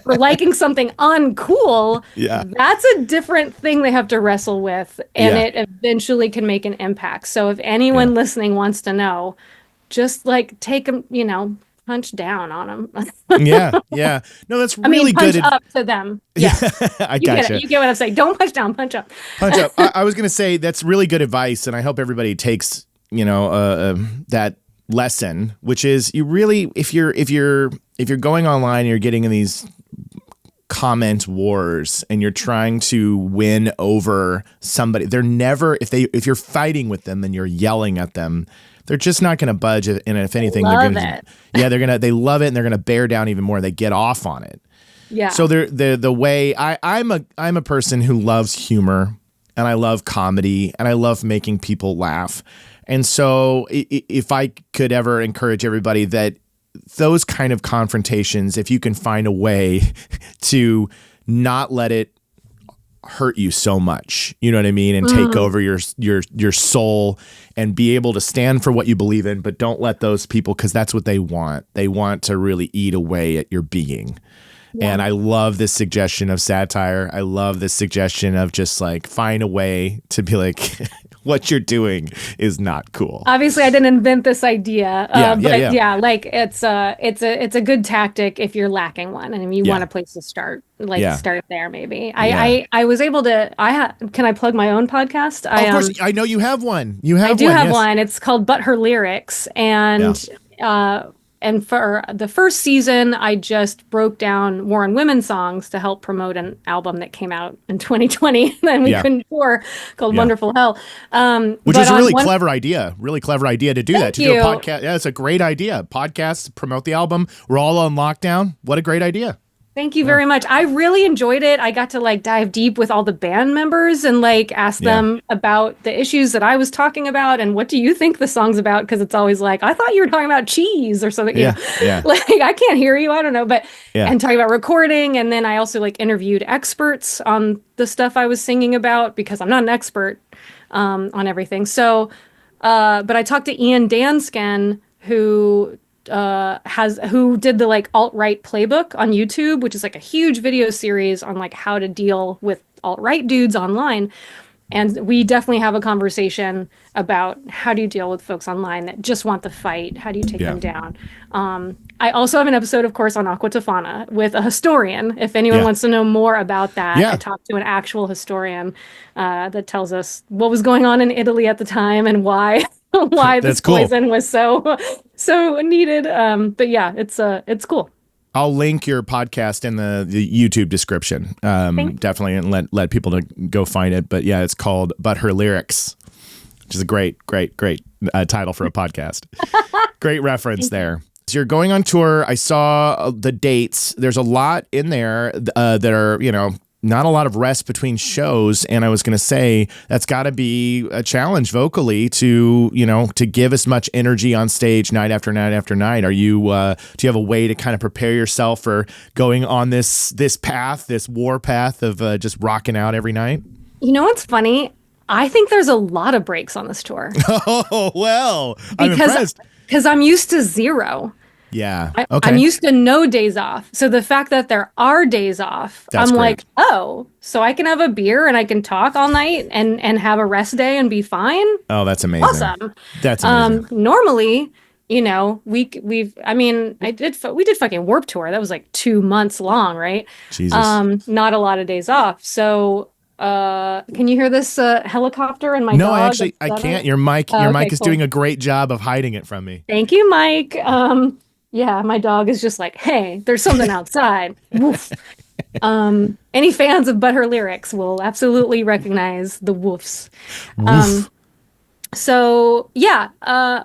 for liking something uncool, that's a different thing they have to wrestle with. And it eventually can make an impact. So if anyone listening wants to know, just like take them, punch down on them. Yeah. No, that's really punch good. Up to them. Yeah. I gotcha. You get what I'm saying. Don't punch down, punch up. Punch up. I was going to say that's really good advice, and I hope everybody takes, that lesson, which is you really, if you're going online and you're getting in these comment wars and you're trying to win over somebody, they're never, if you're fighting with them and you're yelling at them, they're just not going to budge. And if anything, they love it, and they're going to bear down even more. They get off on it. Yeah. So the way I'm a person who loves humor and I love comedy and I love making people laugh. And so if I could ever encourage everybody that those kind of confrontations, if you can find a way to not let it hurt you so much, you know what I mean, and take over your soul and be able to stand for what you believe in, but don't let those people, because that's what they want. They want to really eat away at your being. Yeah. And I love this suggestion of satire. I love this suggestion of just like find a way to be like, what you're doing is not cool. Obviously, I didn't invent this idea, like it's a good tactic if you're lacking one and you want a place to start. Start there maybe. I was able to. Can I plug my own podcast? Of course, I know you have one. I do have one. It's called But Her Lyrics, and for the first season, I just broke down war and women songs to help promote an album that came out in 2020 and we couldn't tour called Wonderful Hell. Which is a really clever idea. Really clever idea to do that. To do a podcast. Yeah, it's a great idea. Podcasts, promote the album. We're all on lockdown. What a great idea. Thank you very much. I really enjoyed it. I got to like dive deep with all the band members and like ask them about the issues that I was talking about and what do you think the song's about? Because it's always like, I thought you were talking about cheese or something. Yeah. Like I can't hear you. I don't know. But and talking about recording. And then I also like interviewed experts on the stuff I was singing about because I'm not an expert on everything. So, but I talked to Ian Dansken, who did the like alt-right playbook on YouTube, which is like a huge video series on like how to deal with alt-right dudes online. And we definitely have a conversation about how do you deal with folks online that just want the fight? How do you take them down? I also have an episode, of course, on Aqua Tofana with a historian. If anyone wants to know more about that, I talked to an actual historian that tells us what was going on in Italy at the time and why this poison was so needed. But yeah, it's cool. I'll link your podcast in the YouTube description. Definitely, and let people to go find it. But yeah, it's called But Her Lyrics, which is a great title for a podcast. Great reference there. So you're going on tour. I saw the dates. There's a lot in there that are, not a lot of rest between shows. And I was going to say that's got to be a challenge vocally to give as much energy on stage night after night after night. Are you, do you have a way to kind of prepare yourself for going on this path, this war path of just rocking out every night? You know what's funny? I think there's a lot of breaks on this tour. Oh, well, I'm impressed. Because I'm used to zero. Yeah. I'm used to no days off. So the fact that there are days off, That's I'm great. like, oh, so I can have a beer and I can talk all night and have a rest day and be fine. Oh, that's amazing. Awesome. That's amazing. Normally, we did fucking Warp Tour. That was like 2 months long, right? Jesus. Not a lot of days off. So, can you hear this helicopter and my No, dog? I actually Is that can't. it? Your mic Oh, okay, is cool. doing a great job of hiding it from me. Thank you, Mike. Yeah, my dog is just like, hey, there's something outside. Woof. Any fans of But Her Lyrics will absolutely recognize the woofs. So yeah,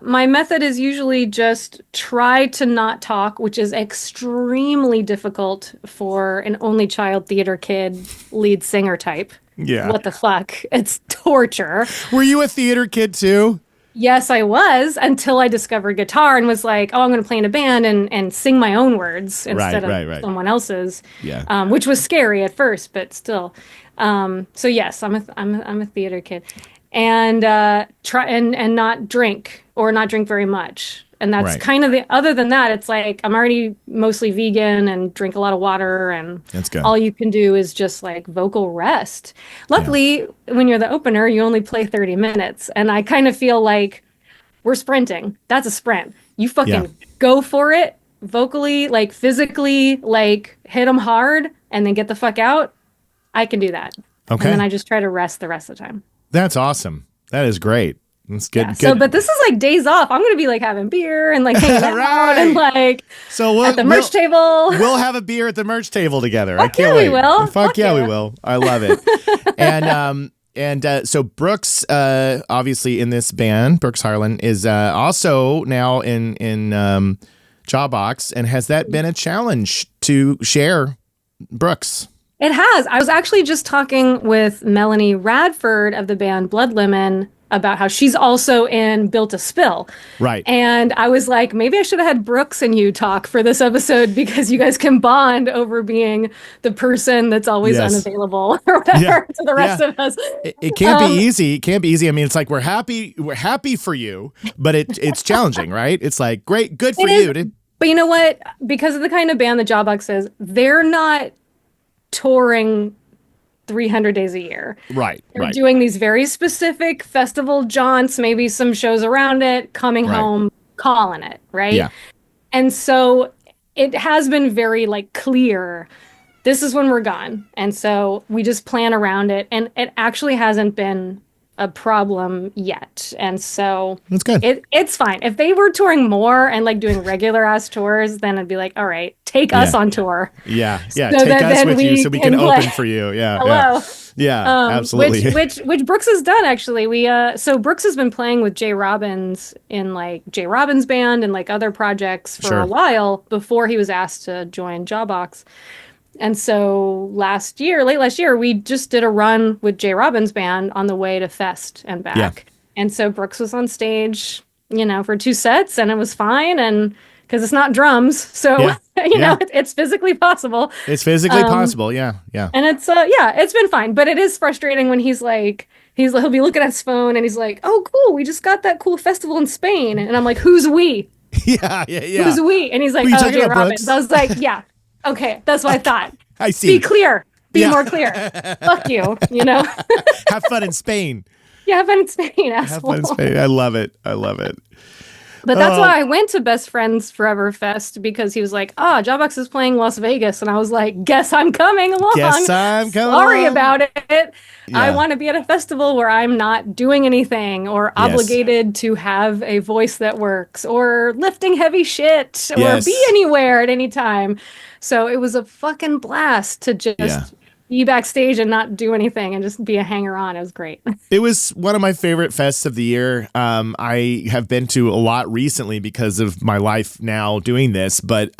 my method is usually just try to not talk, which is extremely difficult for an only child theater kid lead singer type. Yeah. What the fuck? It's torture. Were you a theater kid too? Yes, I was until I discovered guitar and was like, oh, I'm going to play in a band and sing my own words instead of someone else's. Yeah. Which was scary at first, but still. So yes, I'm a theater kid, and try and not drink or not drink very much. And that's Right. kind of other than that, it's like I'm already mostly vegan and drink a lot of water, and That's good. all you can do is just like vocal rest. Luckily, when you're the opener, you only play 30 minutes. And I kind of feel like we're sprinting. That's a sprint. You fucking go for it vocally, like physically, like hit them hard and then get the fuck out. I can do that. Okay. And then I just try to rest the rest of the time. That's awesome. That is great. That's good. Yeah. Good. So, but this is like days off. I'm going to be like having beer and like hanging out Right. and like So at the merch table. We'll have a beer at the merch table together. I Fuck can't yeah, wait. we will. Fuck yeah, yeah. we will. I love it. And so Brooks, obviously in this band, Brooks Harlan is also now in Jawbox. And has that been a challenge to share Brooks? It has. I was actually just talking with Melanie Radford of the band Blood Lemon about how she's also in Built to Spill. Right. And I was like, maybe I should have had Brooks and you talk for this episode because you guys can bond over being the person that's always unavailable or whatever to the rest of us. It can't be easy. It can't be easy. I mean, it's like we're happy for you, but it's challenging, right? It's like great, good for you. But you know what? Because of the kind of band that Jawbox is, they're not touring 300 days a year. Right. They're doing these very specific festival jaunts, maybe some shows around it, coming home, calling it, right? Yeah. And so it has been very like clear, this is when we're gone. And so we just plan around it. And it actually hasn't been a problem yet. And so That's good. It's fine. If they were touring more and like doing regular ass tours, then I'd be like, all right, take us on tour. Yeah. So Take that us then with we you so we can can play. open for you. Yeah. Hello. Yeah, absolutely. Which Brooks has done actually. So Brooks has been playing with Jay Robbins in like Jay Robbins band and like other projects for a while before he was asked to join Jawbox. And so late last year, we just did a run with Jay Robbins band on the way to Fest and back. Yeah. And so Brooks was on stage, for 2 sets, and it was fine. And because it's not drums, so it's physically possible. It's physically possible. Yeah. And it's been fine. But it is frustrating when he'll be looking at his phone and he's like, oh, cool, we just got that cool festival in Spain. And I'm like, who's we? Yeah. Who's we? And he's like, Who you oh, talking Jay about, Robbins. Brooks? I was like, yeah, okay, that's what I thought. I see. Be clear. Be more clear. Fuck you, Have fun in Spain. Yeah, have fun in Spain, Have asshole. fun in Spain. I love it. But that's why I went to Best Friends Forever Fest, because he was like, Jawbox is playing Las Vegas. And I was like, guess I'm coming along. Sorry about it. Yeah. I want to be at a festival where I'm not doing anything or obligated to have a voice that works or lifting heavy shit or be anywhere at any time. So it was a fucking blast to just be backstage and not do anything and just be a hanger-on. It was great. It was one of my favorite fests of the year. I have been to a lot recently because of my life now doing this, but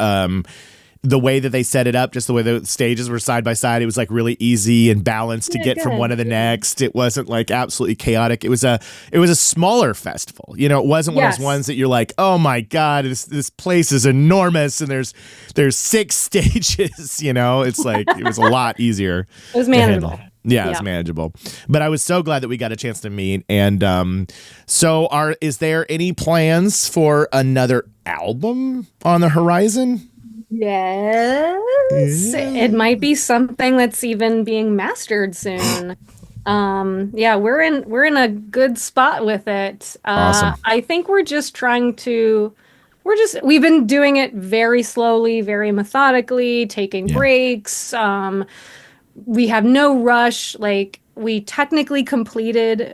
the way that they set it up, just the way the stages were side by side, it was like really easy and balanced to get from one to the next. It wasn't like absolutely chaotic. It was a smaller festival. It wasn't one of those ones that you're like, oh my God, this place is enormous and there's 6 stages. It's like it was a lot easier. It was manageable. Yeah, it's manageable. But I was so glad that we got a chance to meet. And is there any plans for another album on the horizon? Yes. It might be something that's even being mastered soon. We're in a good spot with it. Awesome. I think we've been doing it very slowly, very methodically, taking breaks. We have no rush. Like we technically fulfilled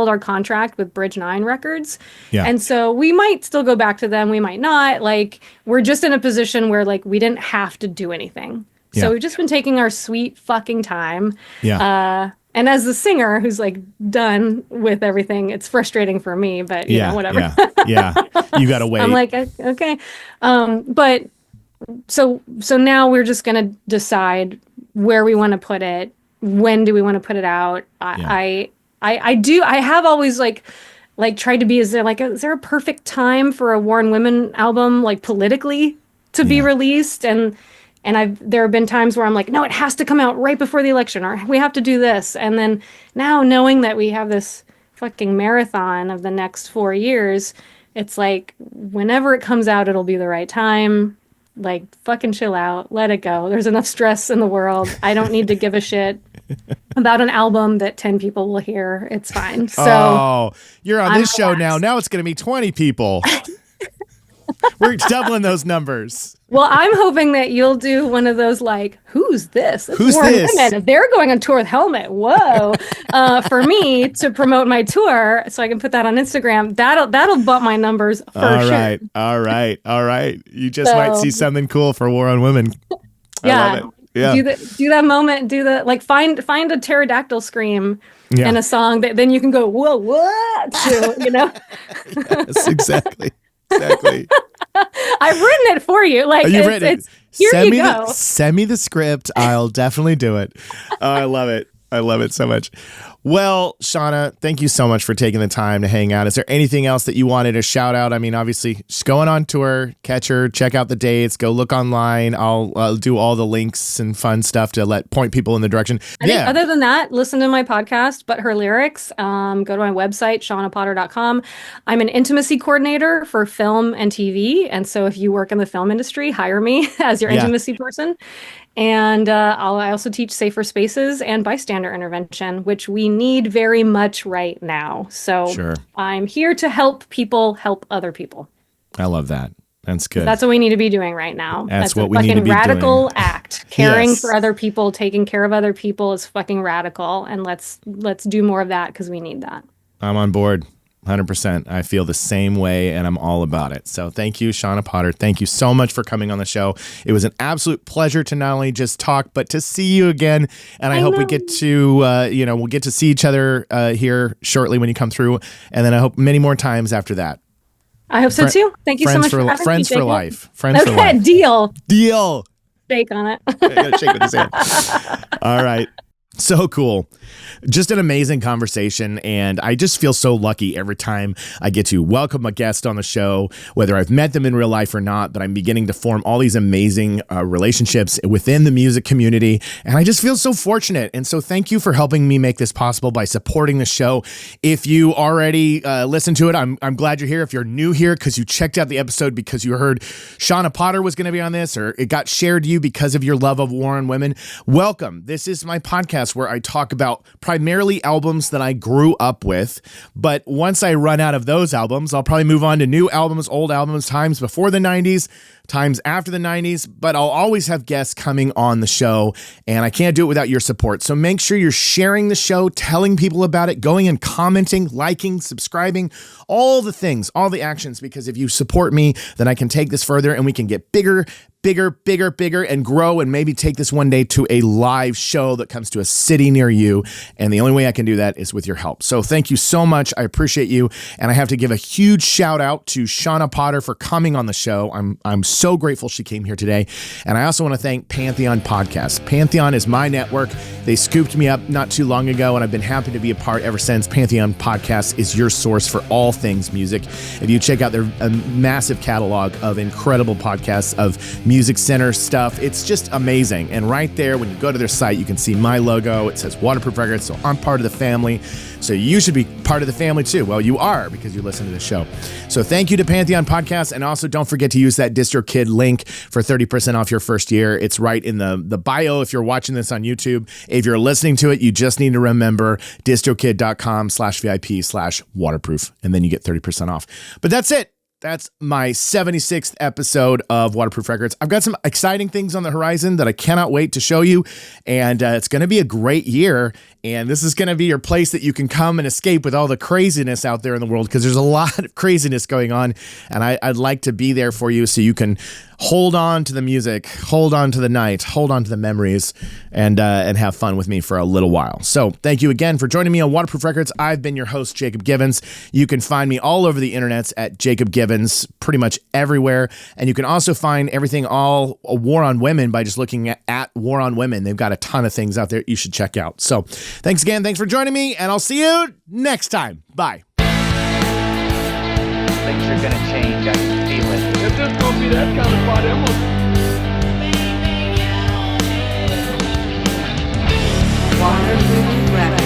our contract with Bridge 9 Records. Yeah. And so we might still go back to them. We might not. Like we're just in a position where like we didn't have to do anything. So we've just been taking our sweet fucking time. Yeah. And as the singer who's like done with everything, it's frustrating for me, but you know, whatever. Yeah. You got to wait. I'm like, okay. But so now we're just going to decide where we want to put it. When do we want to put it out? I have always like tried to be, is there a perfect time for a War on Women album, like politically to be released? And there have been times where I'm like, no, it has to come out right before the election, or we have to do this. And then now knowing that we have this fucking marathon of the next 4 years, it's like whenever it comes out, it'll be the right time. Like fucking chill out, let it go. There's enough stress in the world. I don't need to give a shit about an album that 10 people will hear. It's fine. So you're on this show now. Now it's going to be 20 people. We're doubling those numbers. Well, I'm hoping that you'll do one of those like, who's this? It's who's Warren this? Women. They're going on tour with Helmet. Whoa. For me to promote my tour so I can put that on Instagram. That'll bump my numbers for sure. All right. You just might see something cool for War on Women. I love it. Yeah. Do that moment, find a pterodactyl scream in a song that then you can go, whoa, what? To, you know? Yes, exactly. I've written it for you. Like you've written it. Here you go. Send me the script. I'll definitely do it. Oh, I love it. I love it so much. Well, Shawna, thank you so much for taking the time to hang out. Is there anything else that you wanted to shout out? I mean, obviously, she's going on tour. Catch her. Check out the dates. Go look online. I'll do all the links and fun stuff to point people in the direction. I think other than that, listen to my podcast, But Her Lyrics. Go to my website, shawnapotter.com. I'm an intimacy coordinator for film and TV. And so if you work in the film industry, hire me as your intimacy person. And I also teach safer spaces and bystander intervention, which we need very much right now. So I'm here to help people help other people. I love that. That's good. That's what we need to be doing right now. That's what we need to be radical doing. Act. Caring for other people, taking care of other people is fucking radical. And let's do more of that because we need that. I'm on board. 100%. I feel the same way and I'm all about it. So thank you, Shawna Potter. Thank you so much for coming on the show. It was an absolute pleasure to not only just talk, but to see you again. And I hope we get to, we'll get to see each other here shortly when you come through. And then I hope many more times after that. I hope so too. Thank you so much for having me. Friends for life. Friends for life. Deal. Shake on it. I gotta shake with his hand. All right. So cool. Just an amazing conversation. And I just feel so lucky every time I get to welcome a guest on the show, whether I've met them in real life or not, but I'm beginning to form all these amazing relationships within the music community. And I just feel so fortunate. And so thank you for helping me make this possible by supporting the show. If you already listened to it, I'm glad you're here. If you're new here because you checked out the episode because you heard Shawna Potter was going to be on this, or it got shared to you because of your love of War on Women, welcome. This is my podcast where I talk about primarily albums that I grew up with. But once I run out of those albums, I'll probably move on to new albums, old albums, times before the 90s, times after the 90s, but I'll always have guests coming on the show, and I can't do it without your support. So make sure you're sharing the show, telling people about it, going and commenting, liking, subscribing, all the things, all the actions, because if you support me, then I can take this further and we can get bigger, and grow, and maybe take this one day to a live show that comes to a city near you. And the only way I can do that is with your help. So thank you so much. I appreciate you. And I have to give a huge shout out to Shawna Potter for coming on the show. I'm so grateful she came here today. And I also want to thank Pantheon Podcast. Pantheon is my network. They scooped me up not too long ago, and I've been happy to be a part ever since. Pantheon Podcast is your source for all things music. If you check out their massive catalog of incredible podcasts of music Music Center stuff. It's just amazing. And right there, when you go to their site, you can see my logo. It says Waterproof Records, so I'm part of the family. So you should be part of the family too. Well, you are, because you listen to the show. So thank you to Pantheon Podcast. And also don't forget to use that DistroKid link for 30% off your first year. It's right in the bio if you're watching this on YouTube. If you're listening to it, you just need to remember distrokid.com/VIP/waterproof. And then you get 30% off. But that's it. That's my 76th episode of Waterproof Records. I've got some exciting things on the horizon that I cannot wait to show you. And it's going to be a great year. And this is going to be your place that you can come and escape with all the craziness out there in the world, because there's a lot of craziness going on. And I'd like to be there for you so you can hold on to the music, hold on to the night, hold on to the memories, and have fun with me for a little while. So thank you again for joining me on Waterproof Records. I've been your host, Jacob Givens. You can find me all over the internets at Jacob Givens, pretty much everywhere. And you can also find everything all War on Women by just looking at War on Women. They've got a ton of things out there you should check out. So thanks again. Thanks for joining me, and I'll see you next time. Bye. Things are gonna change. I can feel it. If this gonna be that kind of party, I'm gonna Waterproof Records.